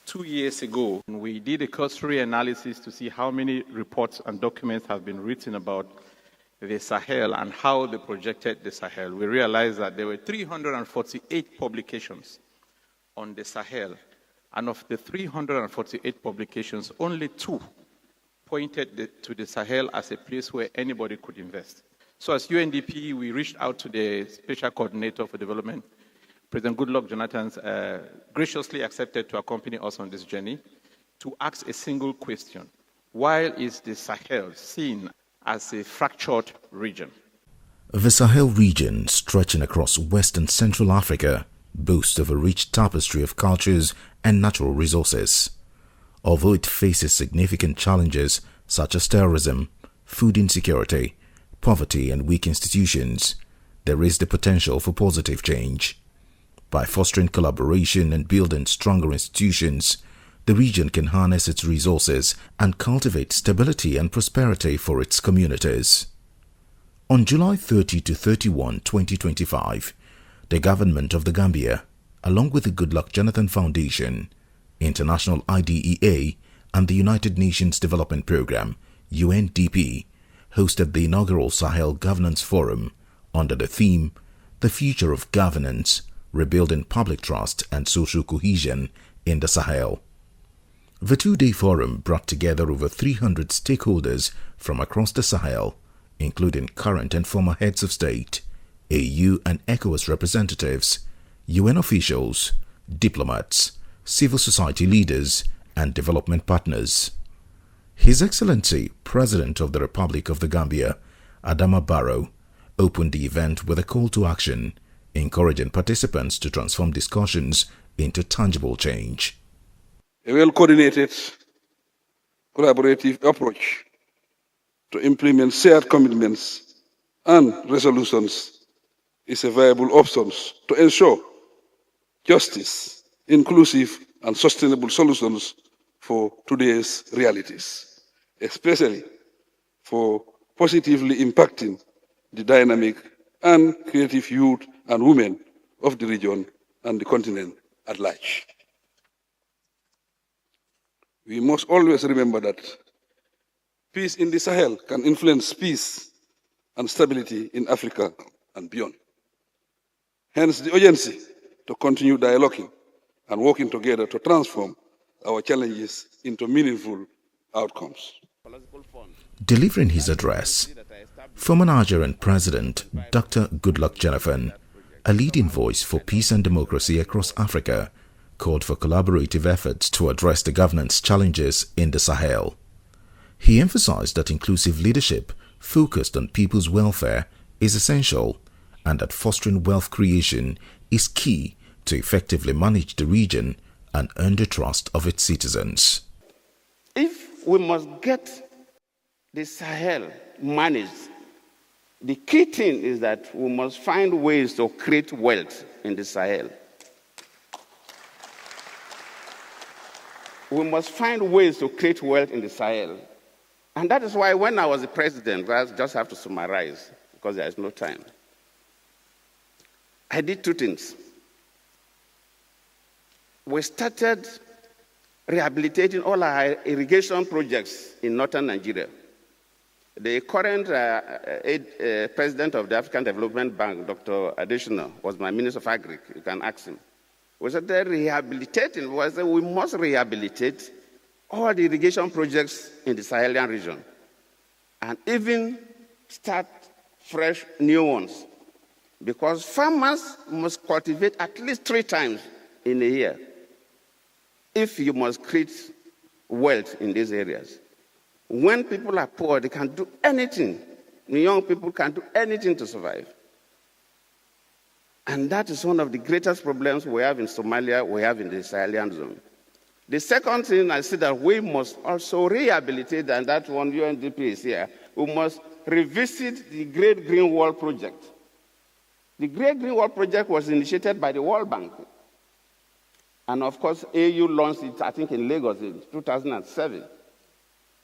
2 years ago, we did a cursory analysis to see how many reports and documents have been written about the Sahel and how they projected the Sahel. We realized that there were 348 publications on the Sahel, and of the 348 publications, only 2 pointed to the Sahel as a place where anybody could invest. So as UNDP, we reached out to the Special Coordinator for Development. President Goodluck Jonathan graciously accepted to accompany us on this journey to ask a single question. Why is the Sahel seen as a fractured region? The Sahel region, stretching across West and Central Africa, boasts of a rich tapestry of cultures and natural resources. Although it faces significant challenges such as terrorism, food insecurity, poverty and weak institutions, there is the potential for positive change. By fostering collaboration and building stronger institutions, the region can harness its resources and cultivate stability and prosperity for its communities. On July 30 to 31, 2025, the government of the Gambia, along with the Goodluck Jonathan Foundation, International IDEA, and the United Nations Development Programme, UNDP, hosted the inaugural Sahel Governance Forum under the theme, The Future of Governance, Rebuilding Public Trust and Social Cohesion in the Sahel. The 2-day forum brought together over 300 stakeholders from across the Sahel, including current and former heads of state, AU and ECOWAS representatives, UN officials, diplomats, civil society leaders, and development partners. His Excellency, President of the Republic of the Gambia, Adama Barrow, opened the event with a call to action, encouraging participants to transform discussions into tangible change. A well-coordinated, collaborative approach to implement shared commitments and resolutions is a viable option to ensure justice, inclusive and sustainable solutions for today's realities, especially for positively impacting the dynamic and creative youth and women of the region and the continent at large. We must always remember that peace in the Sahel can influence peace and stability in Africa and beyond. Hence the urgency to continue dialoguing and working together to transform our challenges into meaningful outcomes. Delivering his address, former Nigerian President Dr. Goodluck Jonathan, a leading voice for peace and democracy across Africa, called for collaborative efforts to address the governance challenges in the Sahel. He emphasized that inclusive leadership focused on people's welfare is essential and that fostering wealth creation is key to effectively manage the region and earn the trust of its citizens. If we must get the Sahel managed, the key thing is that we must find ways to create wealth in the Sahel. We must find ways to create wealth in the Sahel. And that is why when I was the president, I just have to summarize because there is no time. I did 2 things. We started rehabilitating all our irrigation projects in northern Nigeria. The current president of the African Development Bank, Dr. Additional, was my Minister of Agri. You can ask him. We started rehabilitating. We said we must rehabilitate all the irrigation projects in the Sahelian region and even start fresh new ones, because farmers must cultivate at least 3 times in a year if you must create wealth in these areas. When people are poor, they can do anything. The young people can do anything to survive. And that is one of the greatest problems we have in Somalia, we have in the Sahelian zone. The second thing I see that we must also rehabilitate, and that one UNDP is here, we must revisit the Great Green Wall Project. The Great Green Wall Project was initiated by the World Bank. And of course, AU launched it, I think, in Lagos in 2007.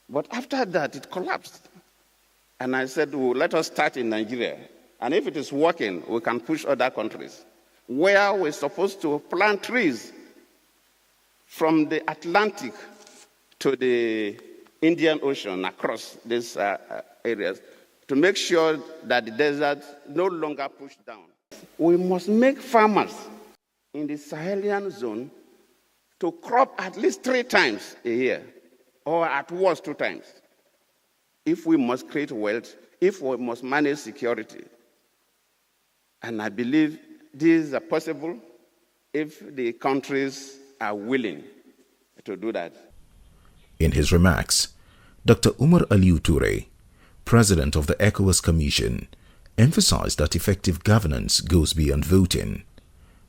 But after that, it collapsed. And I said, well, let us start in Nigeria. And if it is working, we can push other countries where we're supposed to plant trees from the Atlantic to the Indian Ocean across these areas to make sure that the desert no longer pushed down. We must make farmers in the Sahelian zone to crop at least 3 times a year, or at worst 2 times, if we must create wealth, if we must manage security. And I believe these are possible if the countries are willing to do that. In his remarks, Dr. Umar Aliu Toure, President of the ECOWAS Commission, emphasized that effective governance goes beyond voting.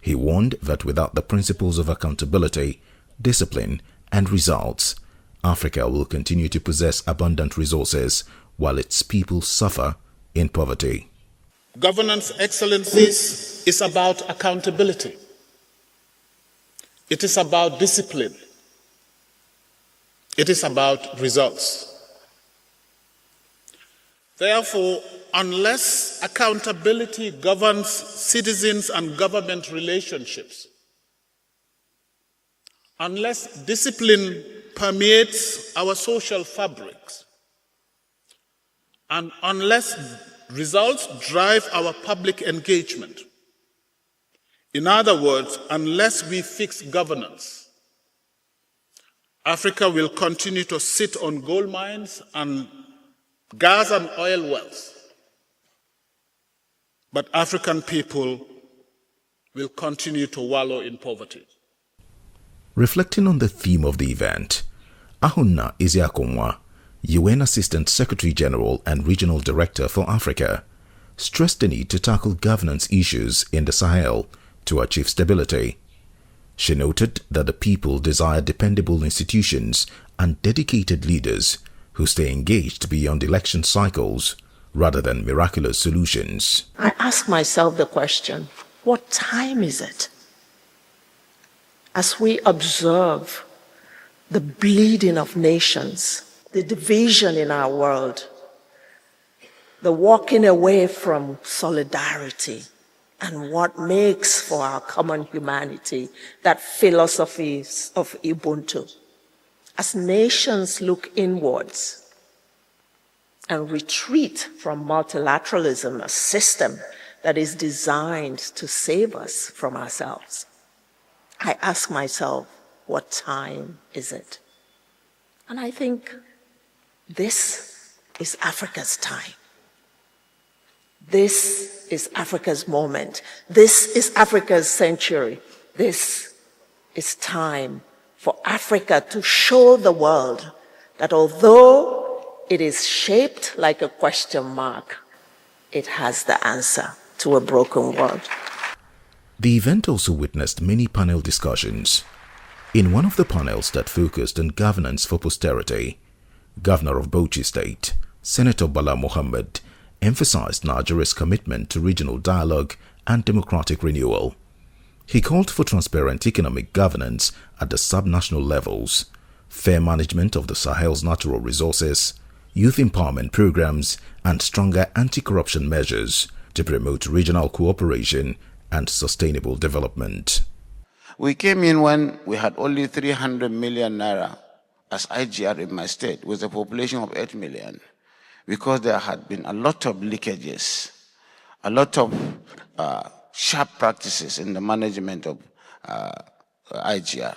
He warned that without the principles of accountability, discipline, and results, Africa will continue to possess abundant resources while its people suffer in poverty. Governance excellencies is about accountability. It is about discipline. It is about results. Therefore, unless accountability governs citizens and government relationships, unless discipline permeates our social fabrics, and unless results drive our public engagement, in other words, unless we fix governance, Africa will continue to sit on gold mines and gas and oil wells, but African people will continue to wallow in poverty. Reflecting on the theme of the event, Ahunna Isiakonwa, UN Assistant Secretary General and Regional Director for Africa, stressed the need to tackle governance issues in the Sahel to achieve stability. She noted that the people desire dependable institutions and dedicated leaders who stay engaged beyond election cycles rather than miraculous solutions. I ask myself the question, what time is it? As we observe the bleeding of nations, the division in our world, the walking away from solidarity and what makes for our common humanity, that philosophy of Ubuntu. As nations look inwards and retreat from multilateralism, a system that is designed to save us from ourselves, I ask myself, what time is it? And I think this is Africa's time. This is Africa's moment. This is Africa's century. This is time for Africa to show the world that although it is shaped like a question mark, it has the answer to a broken world. The event also witnessed many panel discussions. In one of the panels that focused on governance for posterity, Governor of Bauchi State, Senator Bala Mohammed, emphasized Nigeria's commitment to regional dialogue and democratic renewal. He called for transparent economic governance at the sub-national levels, fair management of the Sahel's natural resources, youth empowerment programs, and stronger anti-corruption measures to promote regional cooperation and sustainable development. We came in when we had only 300 million naira as IGR in my state, with a population of 8 million, because there had been a lot of leakages, a lot of sharp practices in the management of IGR.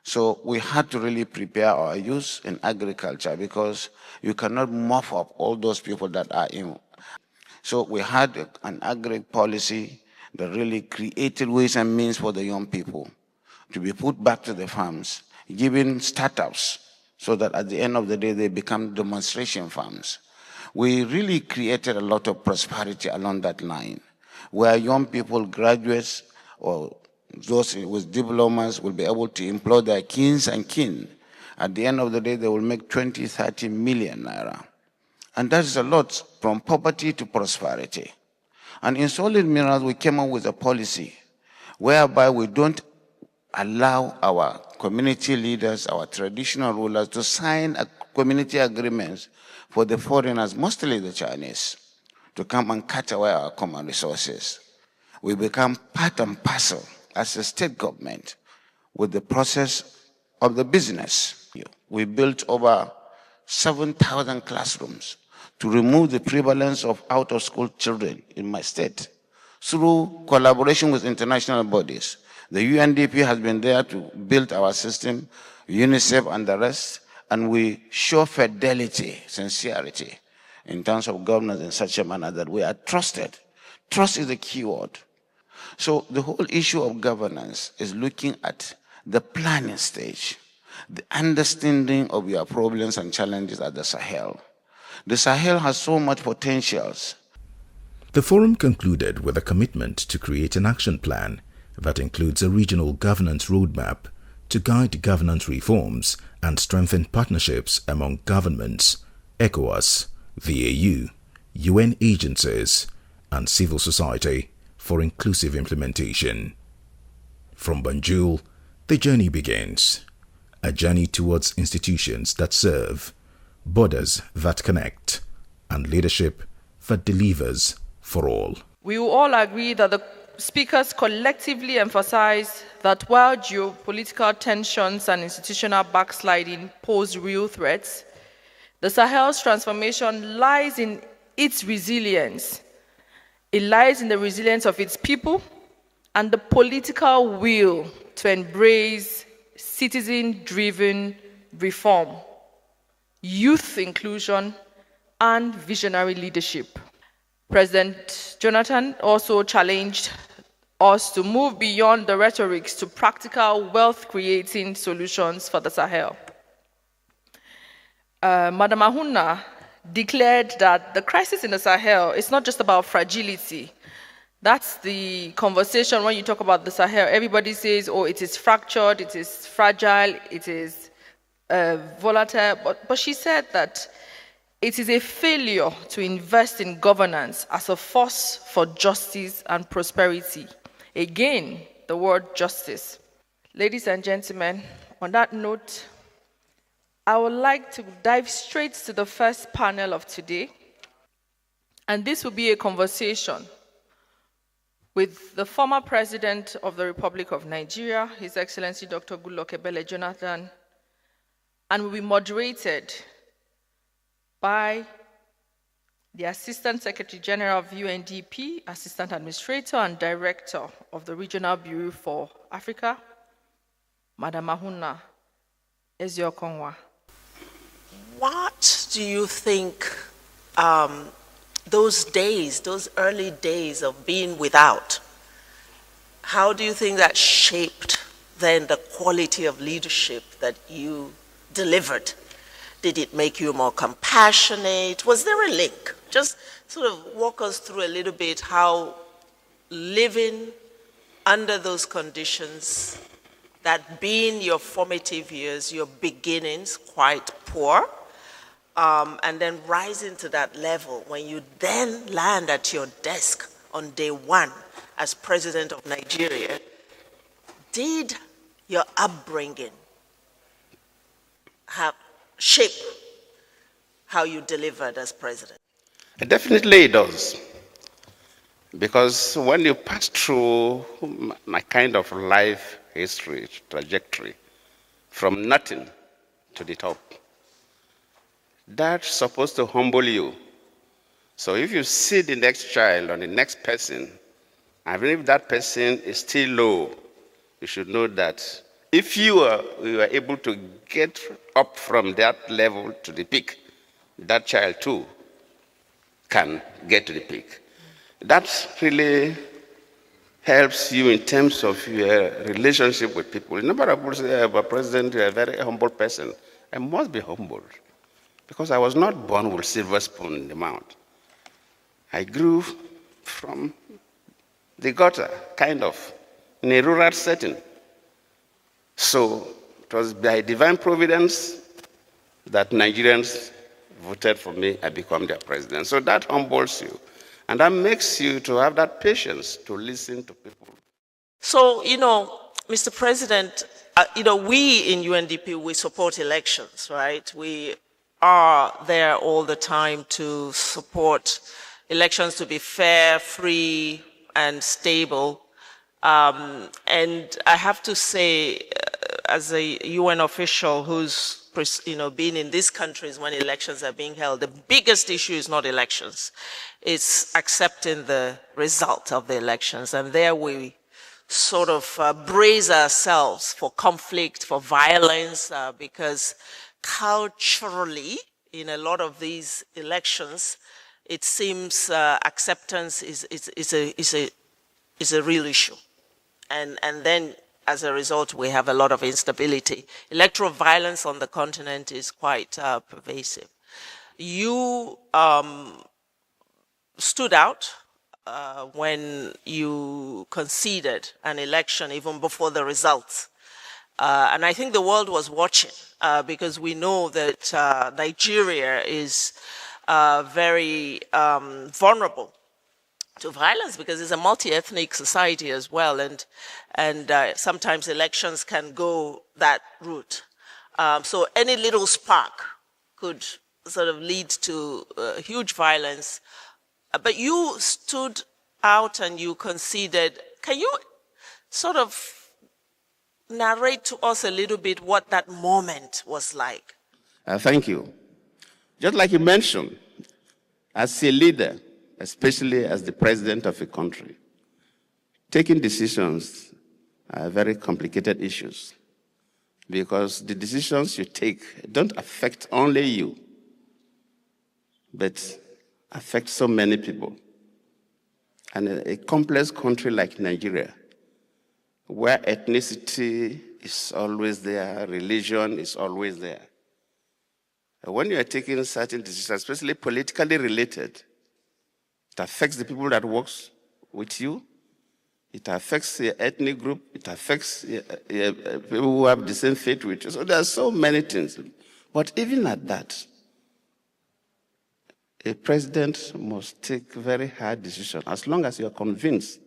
So we had to really prepare our youth in agriculture, because you cannot mop up all those people that are in. So we had an agri policy that really created ways and means for the young people to be put back to the farms, giving startups, so that at the end of the day they become demonstration farms. We really created a lot of prosperity along that line, where young people, graduates, or those with diplomas will be able to employ their kins and kin. At the end of the day, they will make 20, 30 million naira. And that is a lot, from poverty to prosperity. And in solid minerals, we came up with a policy whereby we don't allow our community leaders, our traditional rulers, to sign community agreements for the foreigners, mostly the Chinese, to come and cut away our common resources. We become part and parcel as a state government with the process of the business. We built over 7,000 classrooms to remove the prevalence of out-of-school children in my state through collaboration with international bodies. The UNDP has been there to build our system, UNICEF and the rest, and we show fidelity, sincerity in terms of governance in such a manner that we are trusted. Trust is the key word. So the whole issue of governance is looking at the planning stage, the understanding of your problems and challenges at the Sahel. The Sahel has so much potentials. The forum concluded with a commitment to create an action plan that includes a regional governance roadmap to guide governance reforms and strengthen partnerships among governments, ECOWAS, the AU, UN agencies, and civil society for inclusive implementation. From Banjul, the journey begins, a journey towards institutions that serve, borders that connect, and leadership that delivers for all. We will all agree that the speakers collectively emphasize that while geopolitical tensions and institutional backsliding pose real threats, the Sahel's transformation lies in its resilience. It lies in the resilience of its people and the political will to embrace citizen-driven reform, youth inclusion, and visionary leadership. President Jonathan also challenged us to move beyond the rhetorics to practical wealth-creating solutions for the Sahel. Madam Ahuna declared that the crisis in the Sahel is not just about fragility. That's the conversation when you talk about the Sahel. Everybody says, oh, it is fractured, it is fragile, it is volatile. But she said that it is a failure to invest in governance as a force for justice and prosperity. Again, the word justice. Ladies and gentlemen, on that note, I would like to dive straight to the first panel of today. And this will be a conversation with the former President of the Republic of Nigeria, His Excellency Dr. Goodluck Ebele Jonathan, and will be moderated by the Assistant Secretary General of UNDP, Assistant Administrator and Director of the Regional Bureau for Africa, Madam Ahuna Ezio-Konwa. What do you think those days, those early days of being without, how do you think that shaped then the quality of leadership that you delivered? Did it make you more compassionate? Was there a link? Just sort of walk us through a little bit how living under those conditions, that being your formative years, your beginnings, quite poor, and then rising to that level when you then land at your desk on day one as President of Nigeria, did your upbringing have shape how you delivered as president? Definitely it does. Because when you pass through my kind of life history, trajectory, from nothing to the top, that's supposed to humble you. So if you see the next child or the next person, even if that person is still low, you should know that if you were able to get up from that level to the peak, that child too can get to the peak. That really helps you in terms of your relationship with people. A number of people say, President, you're a very humble person. I must be humbled because I was not born with a silver spoon in the mouth. I grew from the gutter, kind of, in a rural setting. So it was by divine providence that Nigerians voted for me and become their president. So that humbles you. And that makes you to have that patience to listen to people. So, Mr. President, we in UNDP, we support elections, right? We are there all the time to support elections to be fair, free, and stable. And I have to say, as a UN official who's been in these countries when elections are being held, the biggest issue is not elections. It's accepting the result of the elections. And there we sort of brace ourselves for conflict, for violence, because culturally, in a lot of these elections, it seems acceptance is a real issue. And then, as a result, we have a lot of instability. Electoral violence on the continent is quite pervasive. You stood out when you conceded an election even before the results. And I think the world was watching because we know that Nigeria is very vulnerable to violence because it's a multi-ethnic society as well, and sometimes elections can go that route. So any little spark could sort of lead to huge violence. But you stood out and you conceded. Can you sort of narrate to us a little bit what that moment was like? Thank you. Just like you mentioned, as a leader, especially as the president of a country, taking decisions are very complicated issues because the decisions you take don't affect only you, but affect so many people. And a complex country like Nigeria, where ethnicity is always there, religion is always there. When you are taking certain decisions, especially politically related, it affects the people that work with you, it affects your ethnic group, it affects people who have the same faith with you. So there are so many things. But even at that, a president must take very hard decisions as long as you are convinced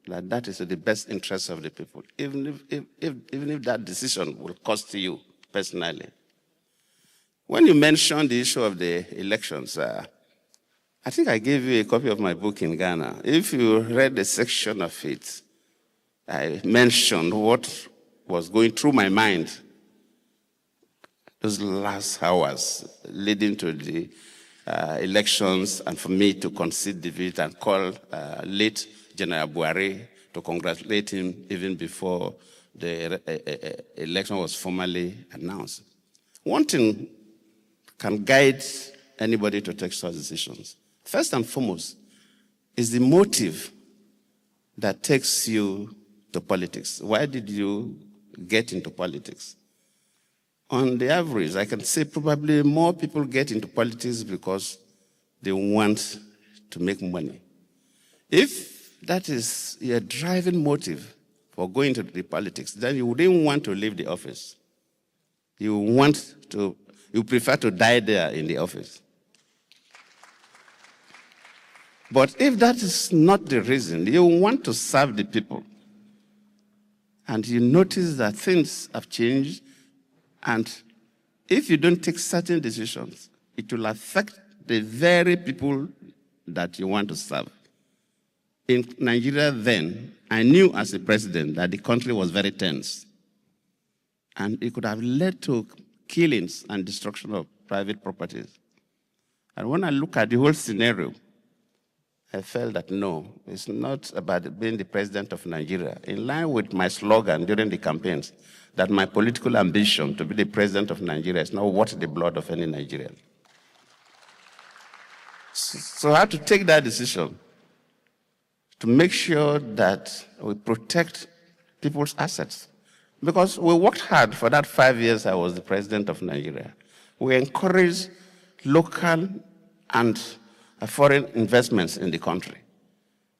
that that is in the best interest of the people, even if that decision will cost you personally. When you mentioned the issue of the elections, I think I gave you a copy of my book in Ghana. If you read a section of it, I mentioned what was going through my mind those last hours leading to the elections, and for me to concede defeat and call late General Buhari to congratulate him even before the election was formally announced. One thing can guide anybody to take such decisions. First and foremost is the motive that takes you to politics. Why did you get into politics? On the average, I can say probably more people get into politics because they want to make money. If that is your driving motive for going to the politics, then you wouldn't want to leave the office. You prefer to die there in the office. But if that is not the reason, you want to serve the people, and you notice that things have changed, and if you don't take certain decisions, it will affect the very people that you want to serve. In Nigeria then, I knew as a president that the country was very tense, and it could have led to killings and destruction of private properties. And when I look at the whole scenario, I felt that no, it's not about being the president of Nigeria. In line with my slogan during the campaigns, that my political ambition to be the president of Nigeria is not worth the blood of any Nigerian. So I had to take that decision to make sure that we protect people's assets. Because we worked hard for that 5 years I was the president of Nigeria. We encouraged local and foreign investments in the country.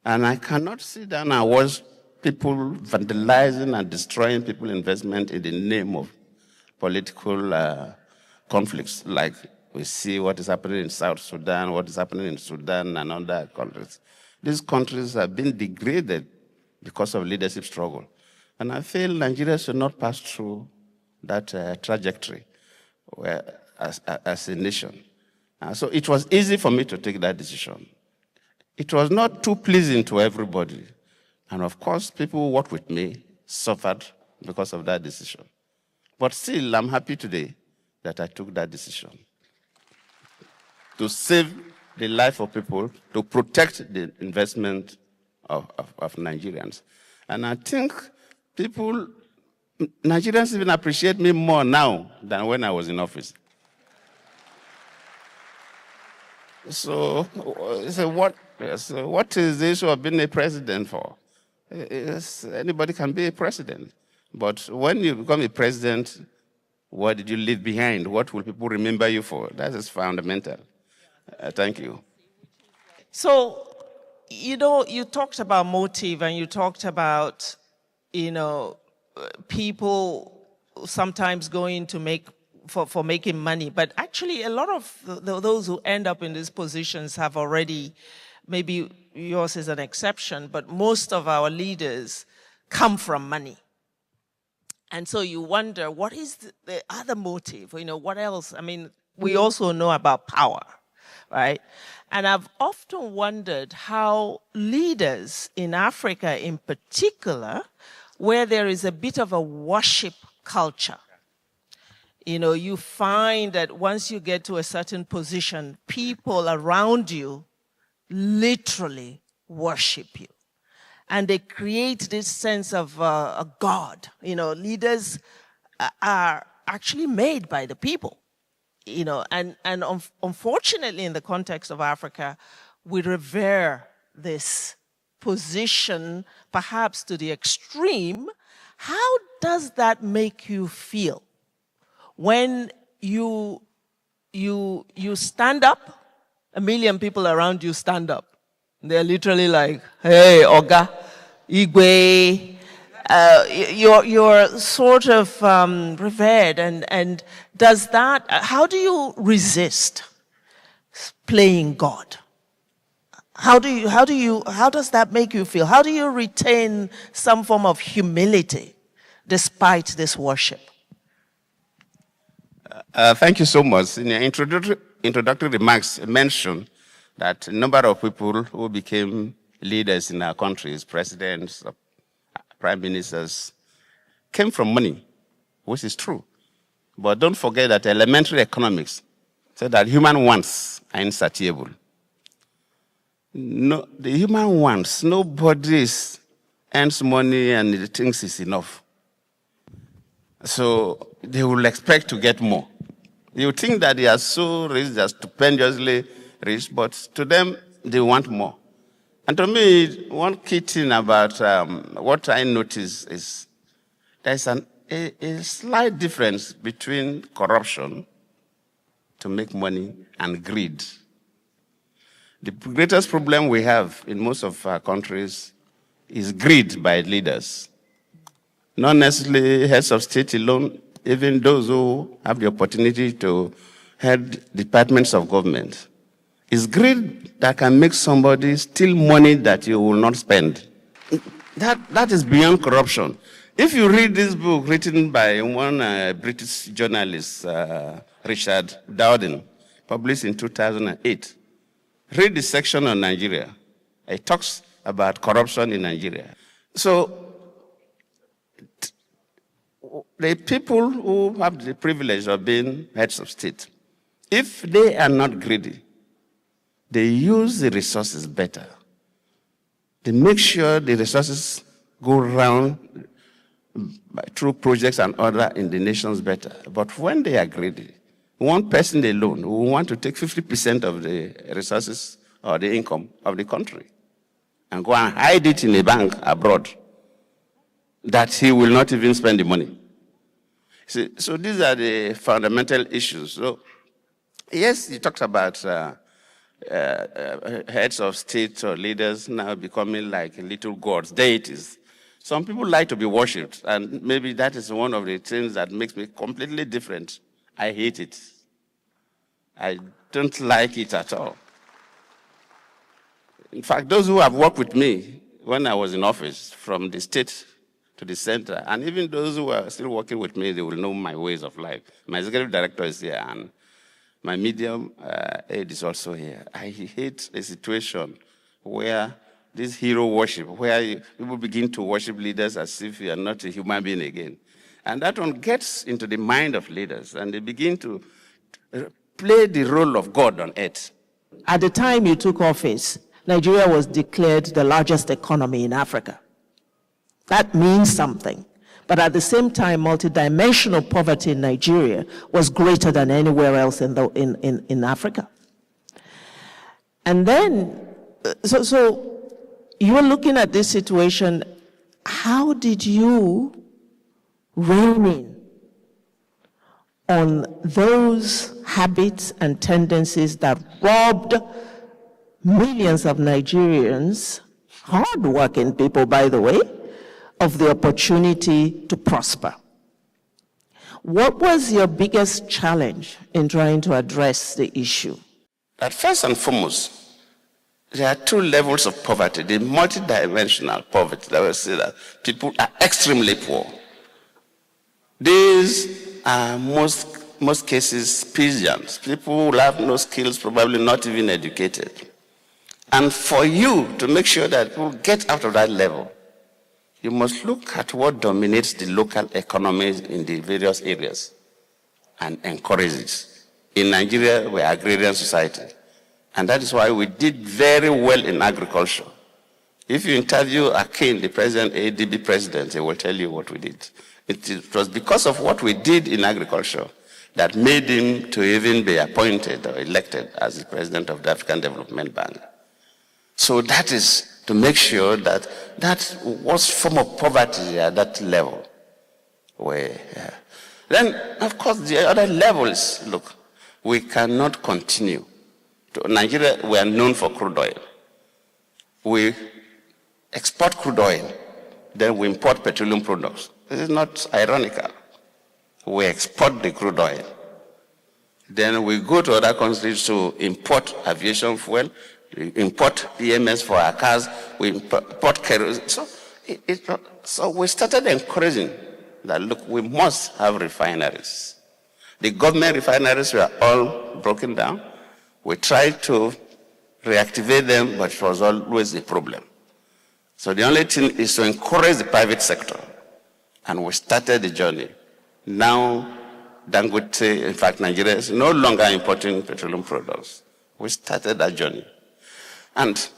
And I cannot sit down and watch people vandalizing and destroying people's investment in the name of political conflicts, like we see what is happening in South Sudan, what is happening in Sudan and other countries. These countries have been degraded because of leadership struggle. And I feel Nigeria should not pass through that trajectory as a nation. So it was easy for me to take that decision. It was not too pleasing to everybody. And of course, people who worked with me suffered because of that decision. But still, I'm happy today that I took that decision to save the life of people, to protect the investment of Nigerians. And I think Nigerians even appreciate me more now than when I was in office. So what is the issue of being a president for? Anybody can be a president. But when you become a president, what did you leave behind? What will people remember you for? That is fundamental. Thank you. So, you talked about motive and you talked about, people sometimes going to make for making money, but actually a lot of those who end up in these positions have already, maybe yours is an exception, but most of our leaders come from money. And so you wonder, what is the other motive? What else? I mean, we also know about power, right? And I've often wondered how leaders in Africa in particular, where there is a bit of a worship culture, you find that once you get to a certain position, people around you literally worship you. And they create this sense of a God. Leaders are actually made by the people. And unfortunately, in the context of Africa, we revere this position, perhaps to the extreme. How does that make you feel when you stand up? A million people around you stand up. They're literally like, "Hey, Oga, Igwe." You're sort of revered, and does that? How do you resist playing God? How does that make you feel? How do you retain some form of humility despite this worship? Thank you so much. In your introductory remarks, you mentioned that a number of people who became leaders in our countries, presidents, prime ministers, came from money, which is true. But don't forget that elementary economics said that human wants are insatiable. No, the human wants, nobody earns money and he thinks it's enough. So they will expect to get more. You think that they are so rich, they are stupendously rich, but to them, they want more. And to me, one key thing about what I notice is there's a slight difference between corruption to make money and greed. The greatest problem we have in most of our countries is greed by leaders. Not necessarily heads of state alone, even those who have the opportunity to head departments of government. It's greed that can make somebody steal money that you will not spend. That is beyond corruption. If you read this book written by one British journalist, Richard Dowden, published in 2008, read the section on Nigeria. It talks about corruption in Nigeria. So the people who have the privilege of being heads of state, if they are not greedy, they use the resources better. They make sure the resources go around through projects and other in the nations better. But when they are greedy, one person alone will want to take 50% of the resources or the income of the country and go and hide it in a bank abroad that he will not even spend the money. See, so these are the fundamental issues. So, yes, you talked about heads of state or leaders now becoming like little gods, deities. Some people like to be worshipped, and maybe that is one of the things that makes me completely different. I hate it. I don't like it at all. In fact, those who have worked with me when I was in office, from the state to the center, and even those who are still working with me, they will know my ways of life. My executive director is here, and my medium aide is also here. I hate a situation where this hero worship, where people begin to worship leaders as if you are not a human being again. And that one gets into the mind of leaders, and they begin to play the role of God on earth. At the time you took office, Nigeria was declared the largest economy in Africa. That means something. But at the same time, multidimensional poverty in Nigeria was greater than anywhere else in Africa. And then, so you were looking at this situation. How did you rein in on those habits and tendencies that robbed millions of Nigerians, hard-working people, by the way, of the opportunity to prosper? What was your biggest challenge in trying to address the issue? That first and foremost, there are two levels of poverty. The multidimensional poverty, that will say that people are extremely poor. These are most cases peasants, people who have no skills, probably not even educated. And for you to make sure that people get out of that level, you must look at what dominates the local economies in the various areas and encourage it. In Nigeria, we're an agrarian society. And that is why we did very well in agriculture. If you interview Akin, the president, ADB president, he will tell you what we did. It was because of what we did in agriculture that made him to even be appointed or elected as the president of the African Development Bank. So that is to make sure that that was form of poverty at that level. Then, of course, the other levels, look, we cannot continue. Nigeria, we are known for crude oil. We export crude oil, then we import petroleum products. This is not ironical. We export the crude oil. Then we go to other countries to import aviation fuel, we import PMS for our cars, we import kerosene. So we started encouraging that, look, we must have refineries. The government refineries were all broken down. We tried to reactivate them, but it was always a problem. So the only thing is to encourage the private sector. And we started the journey. Now, Dangote, in fact, Nigeria is no longer importing petroleum products. We started that journey. And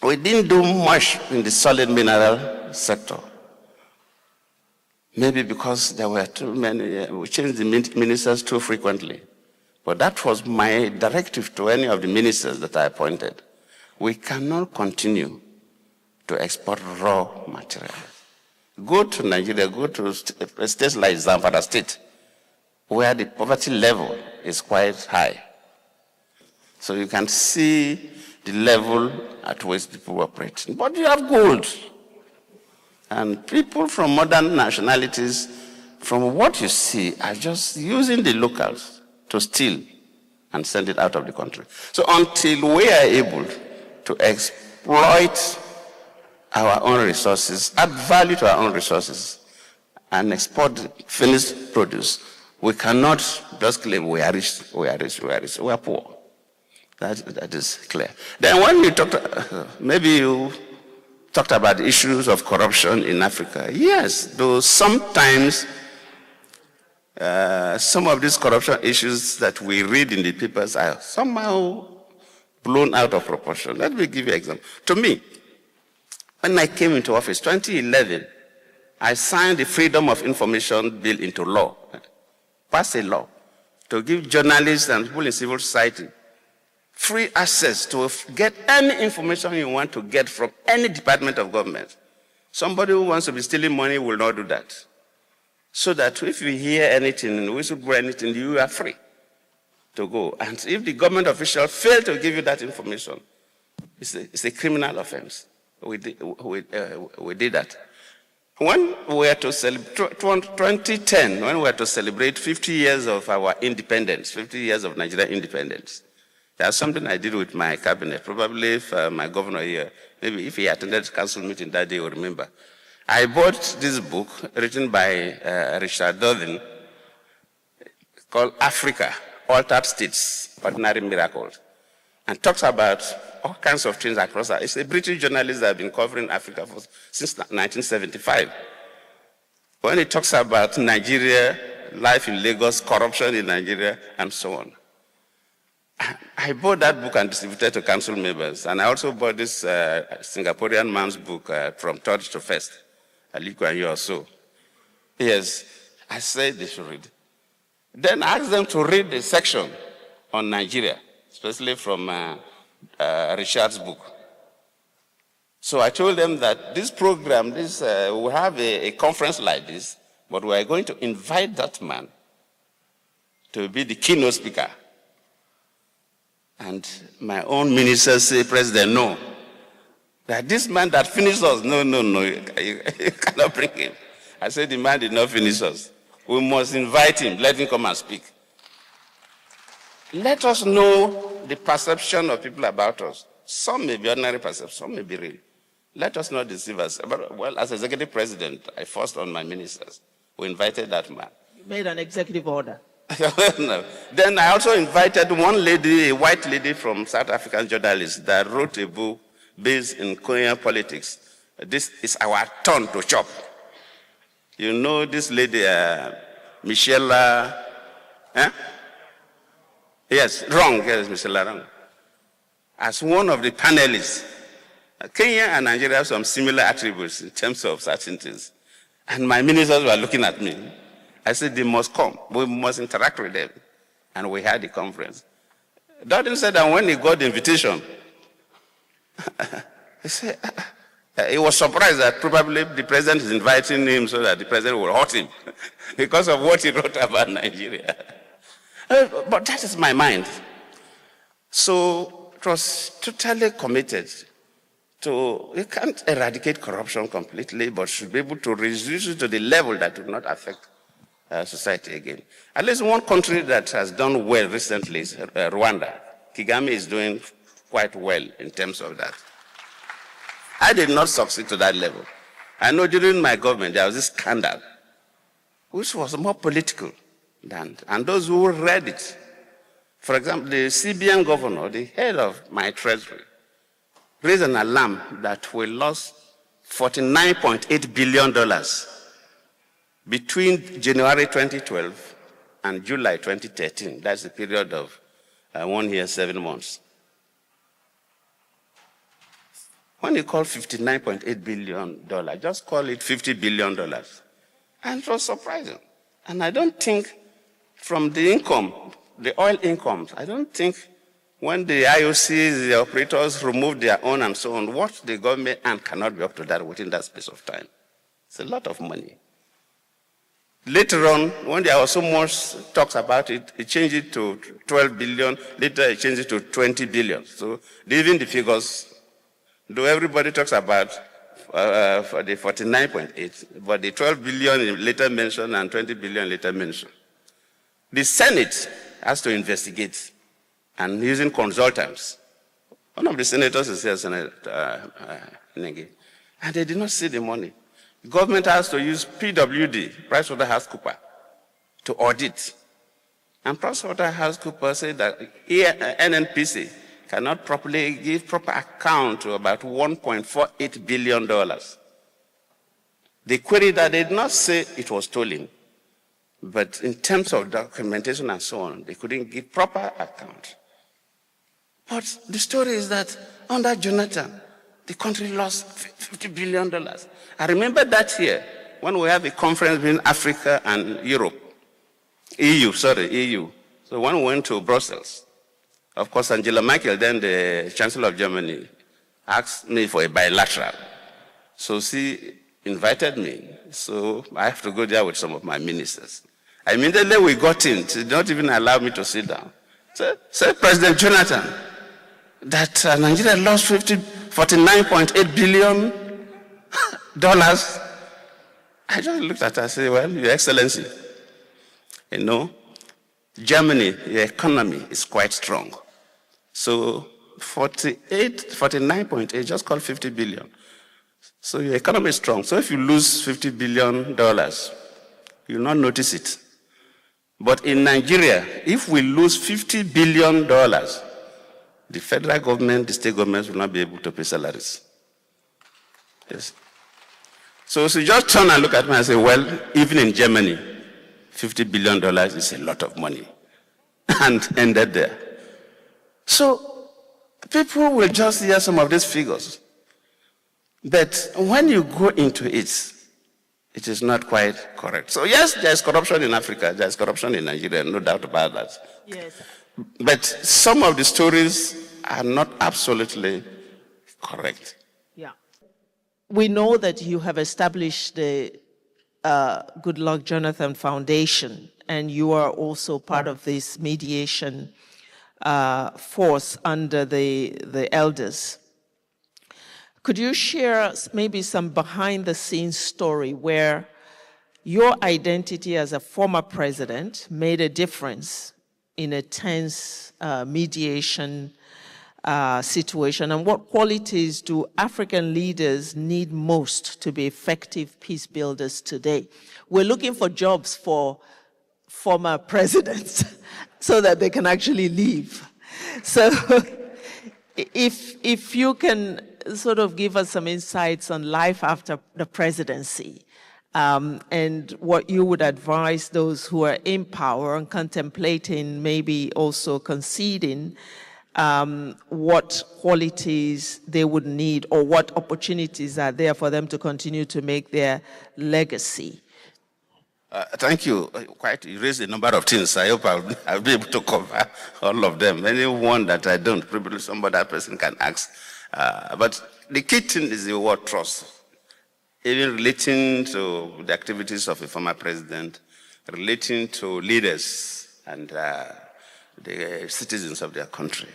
we didn't do much in the solid mineral sector. Maybe because there were too many, we changed the ministers too frequently. But that was my directive to any of the ministers that I appointed. We cannot continue to export raw material. Go to Nigeria, go to states like Zamfara State, where the poverty level is quite high. So you can see the level at which people operate. But you have gold. And people from modern nationalities, from what you see, are just using the locals to steal and send it out of the country. So until we are able to exploit our own resources, add value to our own resources, and export finished produce, we cannot just claim we are rich, we are rich, we are rich. We are poor. That is clear. Then when you talked, maybe you talked about the issues of corruption in Africa. Yes, though sometimes some of these corruption issues that we read in the papers are somehow blown out of proportion. Let me give you an example. To me, when I came into office, 2011, I signed the Freedom of Information Bill into law, passed a law to give journalists and people in civil society free access to get any information you want to get from any department of government. Somebody who wants to be stealing money will not do that. So that if you hear anything and whistleblow anything, you are free to go. And if the government official fail to give you that information, it's a criminal offense. We did that. When we were to celebrate 2010, when we were to celebrate 50 years of our independence, 50 years of Nigerian independence, there's something I did with my cabinet. Probably if my governor here, maybe if he attended the council meeting that day, he will remember. I bought this book written by Richard Dawson called Africa, Altered States, Ordinary Miracles, and talks about all kinds of things across. It's a British journalist that has been covering Africa since 1975. when he talks about Nigeria, life in Lagos, corruption in Nigeria, and so on. I bought that book and distributed to council members, and I also bought this Singaporean man's book, From Third to First, Aliko and you or so. Yes, I said they should read. Then I asked them to read the section on Nigeria, especially from Richard's book. So I told them that this program, we'll have a conference like this, but we are going to invite that man to be the keynote speaker. And my own minister said, President, no. That this man that finished us, no, you cannot bring him. I said, the man did not finish us. We must invite him, let him come and speak. Let us know the perception of people about us. Some may be ordinary perception, some may be real. Let us not deceive us. Well, as executive president, I forced on my ministers. We invited that man. You made an executive order. No. Then I also invited one lady, a white lady from South African journalist that wrote a book based in Korean politics. This is our turn to chop. You know this lady, Michelle, yes, Michelle Wrong. As one of the panelists, Kenya and Nigeria have some similar attributes in terms of certain things. And my ministers were looking at me. I said, they must come. We must interact with them. And we had the conference. Dodin said that when he got the invitation, he said, he was surprised that probably the president is inviting him so that the president will hurt him because of what he wrote about Nigeria. But that is my mind. So it was totally committed to, you can't eradicate corruption completely, but should be able to reduce it to the level that will not affect society again. At least one country that has done well recently is Rwanda. Kagame is doing quite well in terms of that. I did not succeed to that level. I know during my government there was this scandal, which was more political than, and those who read it. For example, the CBN governor, the head of my treasury, raised an alarm that we lost $49.8 billion between January 2012 and July 2013. That's the period of 1 year, 7 months. When you call $59.8 billion, just call it $50 billion. And it was surprising. And I don't think from the income, the oil incomes, I don't think when the IOCs, the operators remove their own and so on, what the government and cannot be up to that within that space of time. It's a lot of money. Later on, when there was so much talks about it, it changed it to 12 billion. Later, it changed it to 20 billion. So even the figures, though everybody talks about for the 49.8, but the 12 billion later mentioned and 20 billion later mentioned. The Senate has to investigate and using consultants. One of the senators is here, Senator Negi, and they did not see the money. The government has to use PWD, PricewaterhouseCoopers, to audit. And PricewaterhouseCoopers said that NNPC cannot properly give proper account to about $1.48 billion. They queried that they did not say it was stolen, but in terms of documentation and so on, they couldn't give proper account. But the story is that under Jonathan, the country lost $50 billion. I remember that year when we have a conference between Africa and Europe, EU. So when we went to Brussels, of course, Angela Merkel, then the Chancellor of Germany, asked me for a bilateral. So she invited me. So I have to go there with some of my ministers. Immediately we got in. She did not even allow me to sit down. Said President Jonathan, that Nigeria lost $49.8 billion. I just looked at her and said, well, Your Excellency, you know, Germany, your economy is quite strong. So 49.8, just call 50 billion. So your economy is strong. So if you lose $50 billion, you'll not notice it. But in Nigeria, if we lose $50 billion, the federal government, the state governments will not be able to pay salaries. Yes. So she just turn and look at me and say, well, even in Germany, $50 billion is a lot of money. And ended there. So people will just hear some of these figures. But when you go into it, it is not quite correct. So yes, there is corruption in Africa, there is corruption in Nigeria, no doubt about that. Yes. But some of the stories are not absolutely correct. Yeah. We know that you have established the Goodluck Jonathan Foundation, and you are also part of this mediation force under the elders. Could you share maybe some behind-the-scenes story where your identity as a former president made a difference in a tense mediation situation, and what qualities do African leaders need most to be effective peace builders today? We're looking for jobs for former presidents so that they can actually leave. So if you can sort of give us some insights on life after the presidency, and what you would advise those who are in power and contemplating maybe also conceding, what qualities they would need or what opportunities are there for them to continue to make their legacy. Thank you. You raised a number of things. I hope I'll be able to cover all of them. Any one that I don't, probably some other person can ask. But the key thing is the word trust. Even relating to the activities of a former president, relating to leaders and the citizens of their country.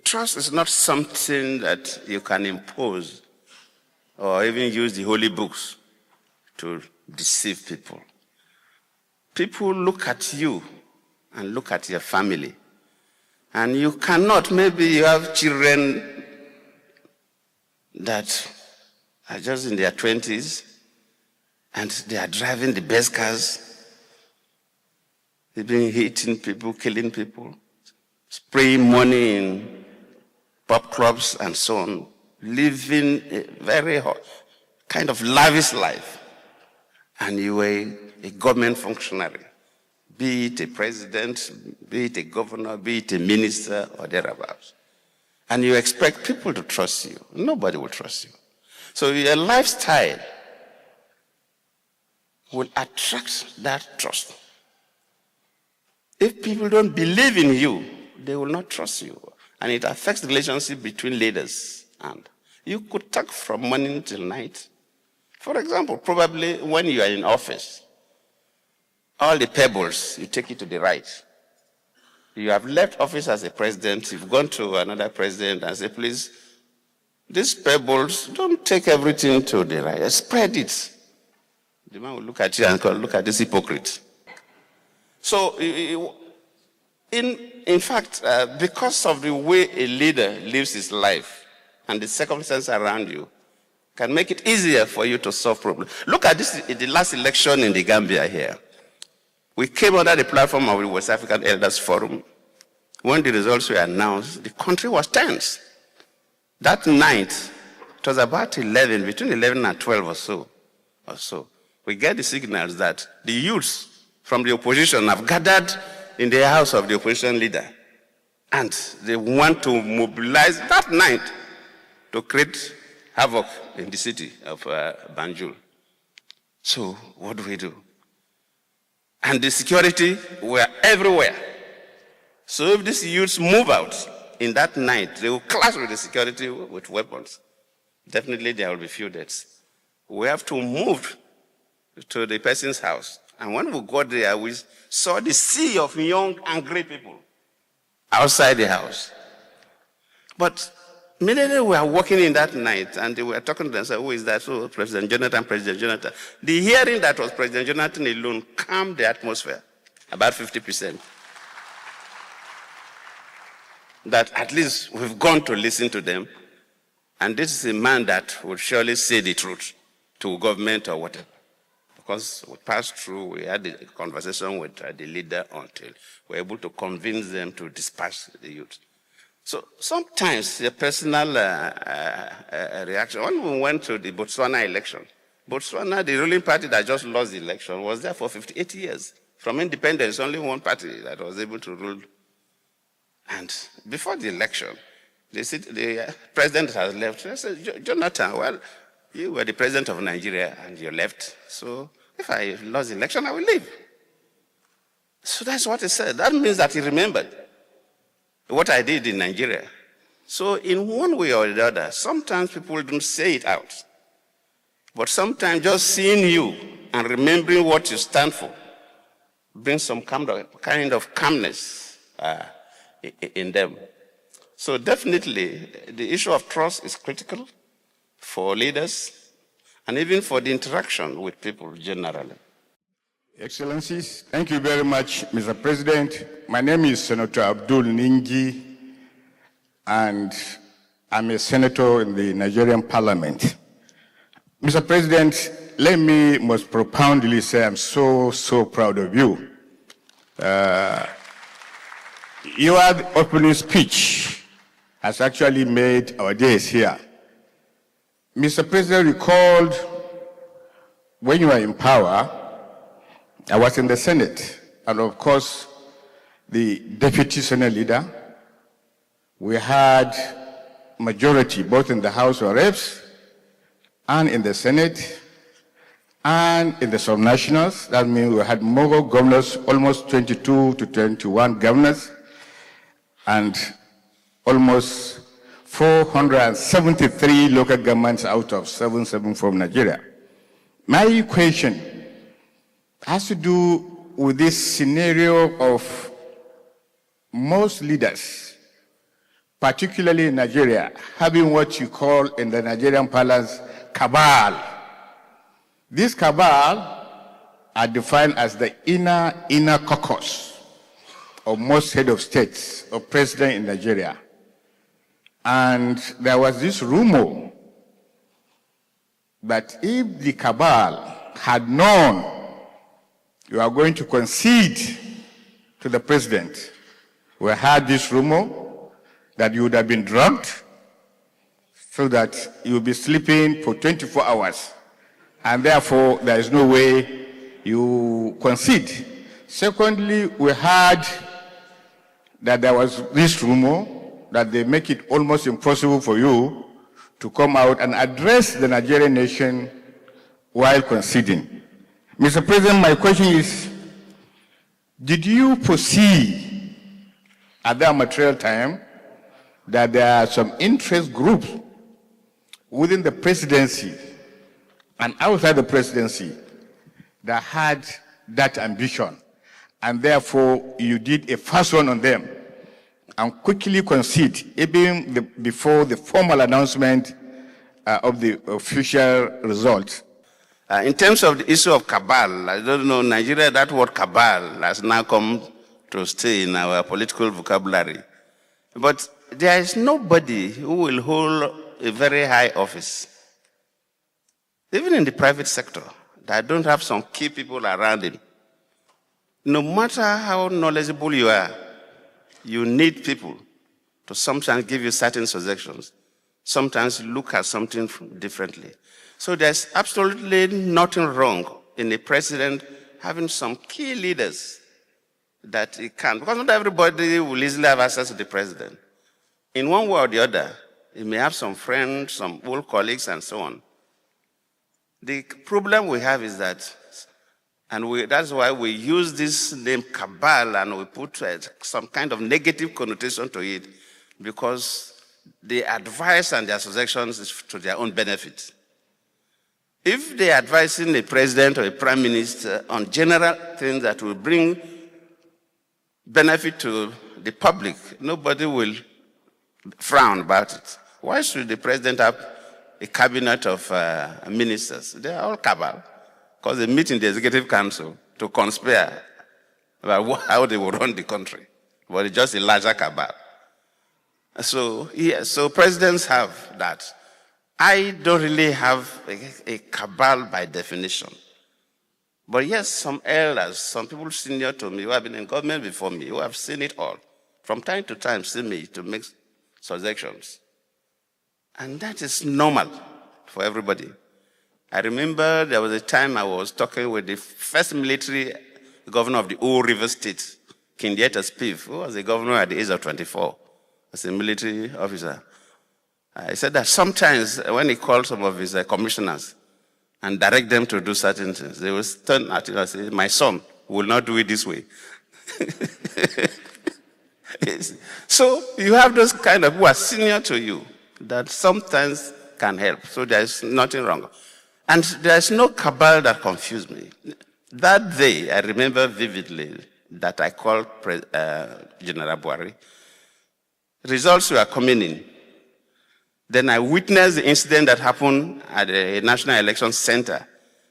Trust is not something that you can impose or even use the holy books to deceive people. People look at you and look at your family, and you cannot, maybe you have children that are just in their 20s and they are driving the best cars, they've been hitting people, killing people, spraying money in pub clubs and so on, living a very kind of lavish life. And you were a government functionary, be it a president, be it a governor, be it a minister or thereabouts. And you expect people to trust you. Nobody will trust you. So your lifestyle will attract that trust. If people don't believe in you, they will not trust you. And it affects the relationship between leaders. And you could talk from morning till night. For example, probably when you are in office, all the pebbles, you take it to the right. You have left office as a president, you've gone to another president and say, please, these pebbles, don't take everything to the right, spread it. The man will look at you and go, look at this hypocrite. So, in fact, because of the way a leader lives his life and the circumstances around you, can make it easier for you to solve problems. Look at this, the last election in the Gambia here. We came under the platform of the West African Elders Forum. When the results were announced, the country was tense. That night, it was about 11, between 11 and 12 or so. We get the signals that the youths from the opposition have gathered in the house of the opposition leader. And they want to mobilize that night to create havoc in the city of Banjul. So what do we do? And the security were everywhere. So if these youths move out in that night, they will clash with the security with weapons. Definitely there will be few deaths. We have to move to the person's house. And when we got there, we saw the sea of young, angry people outside the house. But immediately we were walking in that night, and they were talking to them, who is that? So President Jonathan. The hearing that was President Jonathan alone calmed the atmosphere, about 50%. That at least we've gone to listen to them, and this is a man that would surely say the truth to government or whatever. Because we passed through, we had a conversation with the leader until we were able to convince them to dispatch the youth. So sometimes the personal reaction, when we went to the Botswana election, Botswana, the ruling party that just lost the election, was there for 58 years. From independence, only one party that was able to rule. And before the election, the president has left. I said, Jonathan, well, you were the president of Nigeria and you left. So if I lost the election, I will leave. So that's what he said. That means that he remembered what I did in Nigeria. So in one way or the other, sometimes people don't say it out. But sometimes just seeing you and remembering what you stand for brings some kind of calmness in them. So definitely, the issue of trust is critical for leaders and even for the interaction with people generally. Excellencies, thank you very much, Mr. President. My name is Senator Abdul Ningi, and I'm a senator in the Nigerian Parliament. Mr. President, let me most profoundly say I'm so proud of you. Your opening speech has actually made our days here. Mr. President recalled when you were in power, I was in the Senate, and of course, the Deputy Senate Leader. We had majority both in the House of Reps and in the Senate and in the subnationals. That means we had more governors, almost 22 to 21 governors, and almost 473 local governments out of 774 from Nigeria. My question has to do with this scenario of most leaders, particularly in Nigeria, having what you call in the Nigerian parlance, cabal. This cabal are defined as the inner caucus of most head of states or president in Nigeria. And there was this rumor that if the cabal had known you are going to concede to the president, we had this rumor that you would have been drugged so that you will be sleeping for 24 hours. And therefore, there is no way you concede. Secondly, we heard that there was this rumor that they make it almost impossible for you to come out and address the Nigerian nation while conceding. Mr. President, my question is, did you foresee at that material time that there are some interest groups within the presidency and outside the presidency that had that ambition, and therefore you did a fast one on them and quickly concede even before the formal announcement of the official result? In terms of the issue of cabal, I don't know, Nigeria, that word cabal has now come to stay in our political vocabulary. But there is nobody who will hold a very high office, even in the private sector, that don't have some key people around him. No matter how knowledgeable you are, you need people to sometimes give you certain suggestions, sometimes look at something differently. So there's absolutely nothing wrong in a president having some key leaders that he can, because not everybody will easily have access to the president. In one way or the other, he may have some friends, some old colleagues, and so on. The problem we have is that, and that's why we use this name cabal and we put some kind of negative connotation to it, because the advice and their suggestions is to their own benefit. If they are advising a president or a prime minister on general things that will bring benefit to the public, nobody will frown about it. Why should the president have a cabinet of ministers? They are all cabal, because they meet in the executive council to conspire about how they will run the country. But it's just a larger cabal. So, yeah, so presidents have that. I don't really have a cabal by definition. But yes, some elders, some people senior to me who have been in government before me, who have seen it all, from time to time see me to make subsections. And that is normal for everybody. I remember there was a time I was talking with the first military governor of the old River State, King Dieta Spiv, who was a governor at the age of 24, as a military officer. I said that sometimes when he called some of his commissioners and direct them to do certain things, they will turn at him and say, my son will not do it this way. So you have those kind of who are senior to you that sometimes can help. So there's nothing wrong. And there's no cabal that confused me. That day, I remember vividly that I called General Buhari. Results were coming in. Then I witnessed the incident that happened at the National Election Center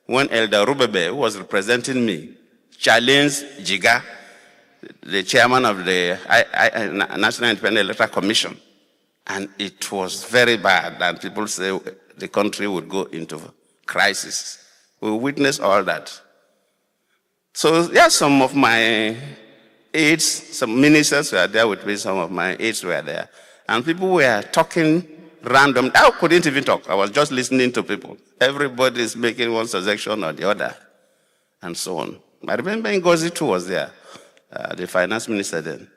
when Elder Rubebe, who was representing me, challenged Jiga, the chairman of the National Independent Electoral Commission. And it was very bad, and people say the country would go into crisis. We witnessed all that. So, yeah, some of my aides, some ministers were there with me, some of my aides were there. And people were talking random. I couldn't even talk. I was just listening to people. Everybody is making one suggestion or the other, and so on. I remember Ngozi too was there, the finance minister then.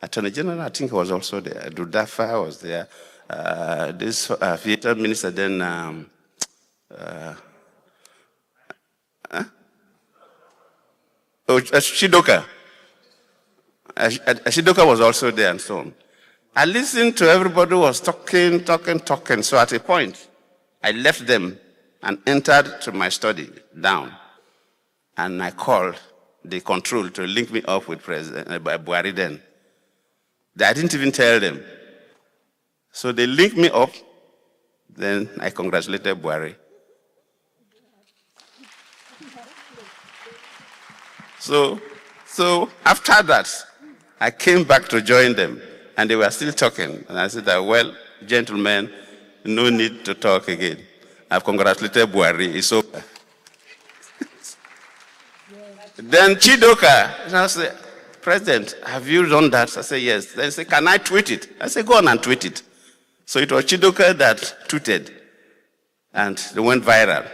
Attorney General, I think, was also there. Dudafa was there. This theater minister then, Shidoka. Shidoka was also there and so on. I listened to everybody who was talking. So at a point, I left them and entered to my study down. And I called the control to link me up with President Buhari then. I didn't even tell them. So they linked me up. Then I congratulated Buhari. So after that, I came back to join them, and they were still talking. And I said, well, gentlemen, no need to talk again. I've congratulated Buhari. It's over. Then Chidoka, I said, President, have you done that? I said, yes. They said, can I tweet it? I said, go on and tweet it. So it was Chidoka that tweeted, and they went viral.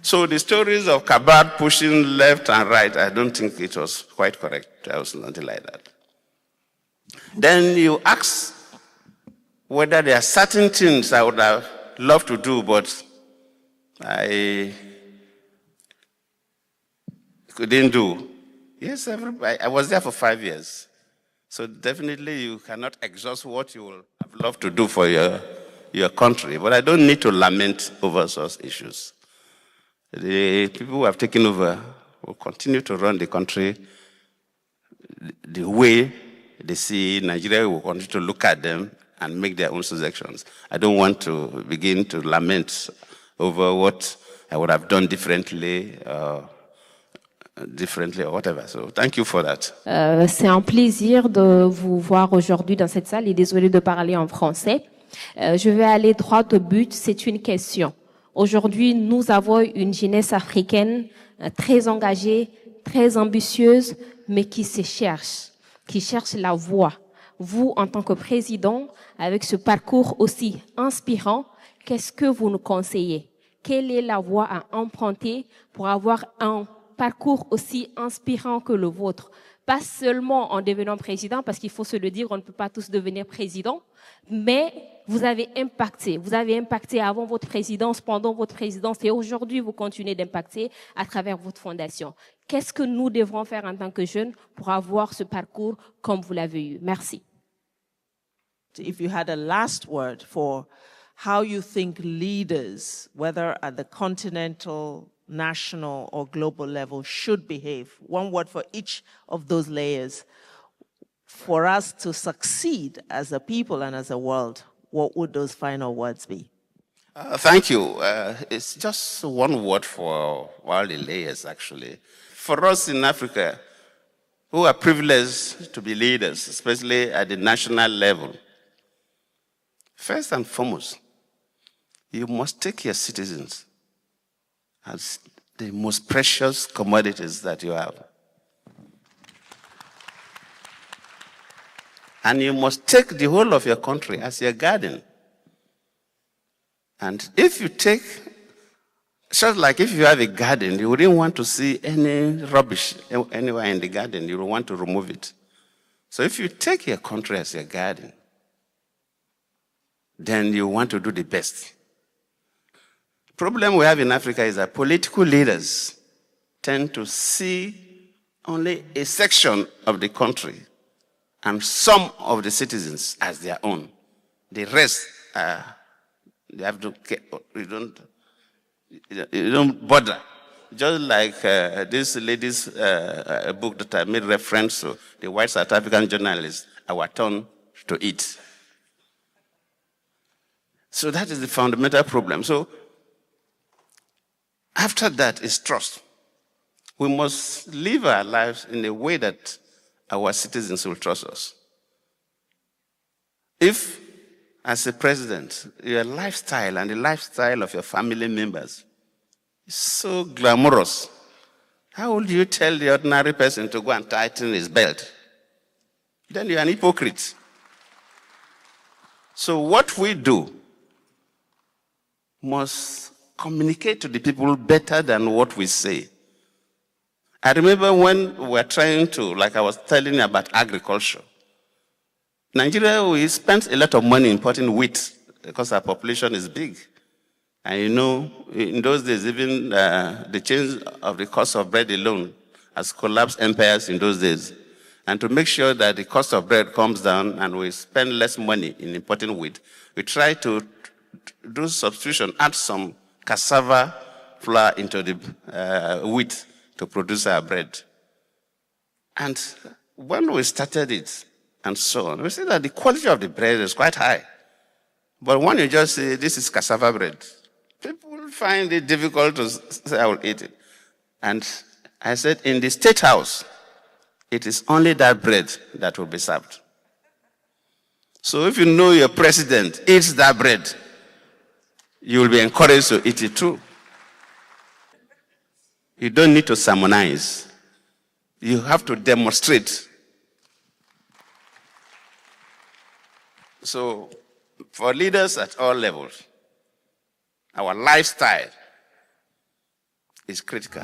So the stories of Kabad pushing left and right, I don't think it was quite correct. There was nothing like that. Then you ask whether there are certain things I would have loved to do, but I couldn't do. Yes, I was there for 5 years. So definitely you cannot exhaust what you will have loved to do for your country. But I don't need to lament over such issues. The people who have taken over will continue to run the country the way they see Nigeria. Will continue to look at them and make their own suggestions. I don't want to begin to lament over what I would have done differently or whatever. So thank you for that. C'est un plaisir de vous voir aujourd'hui dans cette salle et désolé de parler en français. Je vais aller droit au but. C'est une question. Aujourd'hui, nous avons une jeunesse africaine très engagée, très ambitieuse, mais qui se cherche, qui cherche la voie. Vous, en tant que président, avec ce parcours aussi inspirant, qu'est-ce que vous nous conseillez? Quelle est la voie à emprunter pour avoir un parcours aussi inspirant que le vôtre? Pas seulement en devenant président, parce qu'il faut se le dire, on ne peut pas tous devenir président, mais vous avez impacté avant votre présidence, pendant votre présidence, et aujourd'hui vous continuez d'impacter à travers votre fondation. Qu'est-ce que nous devrons faire en tant que jeunes pour avoir ce parcours comme vous l'avez eu? Merci. If you had a last word for how you think leaders, whether at the continental, national, or global level, should behave, one word for each of those layers, for us to succeed as a people and as a world, what would those final words be? Thank you. It's just one word for all the layers, actually. For us in Africa, who are privileged to be leaders, especially at the national level, first and foremost, you must take your citizens as the most precious commodities that you have. And you must take the whole of your country as your garden. And if you take, just like if you have a garden, you wouldn't want to see any rubbish anywhere in the garden. You will want to remove it. So if you take your country as your garden, then you want to do the best. The problem we have in Africa is that political leaders tend to see only a section of the country and some of the citizens as their own. The rest, they have to, you don't bother. Just like this lady's book that I made reference to, the white South African journalist, Our Turn to Eat. So that is the fundamental problem. So after that is trust. We must live our lives in a way that our citizens will trust us. If, as a president, your lifestyle and the lifestyle of your family members is so glamorous, how would you tell the ordinary person to go and tighten his belt? Then you're an hypocrite. So what we do must communicate to the people better than what we say. I remember when we were trying to, like I was telling you about agriculture. Nigeria, we spent a lot of money importing wheat because our population is big. And you know, in those days, even the change of the cost of bread alone has collapsed empires in those days. And to make sure that the cost of bread comes down and we spend less money in importing wheat, we try to do substitution, add some cassava flour into the wheat to produce our bread. And when we started it and so on, we see that the quality of the bread is quite high. But when you just say, this is cassava bread, people find it difficult to say, I will eat it. And I said, in the State House, it is only that bread that will be served. So if you know your president eats that bread, you will be encouraged to eat it too. You don't need to sermonize. You have to demonstrate. So, for leaders at all levels, our lifestyle is critical.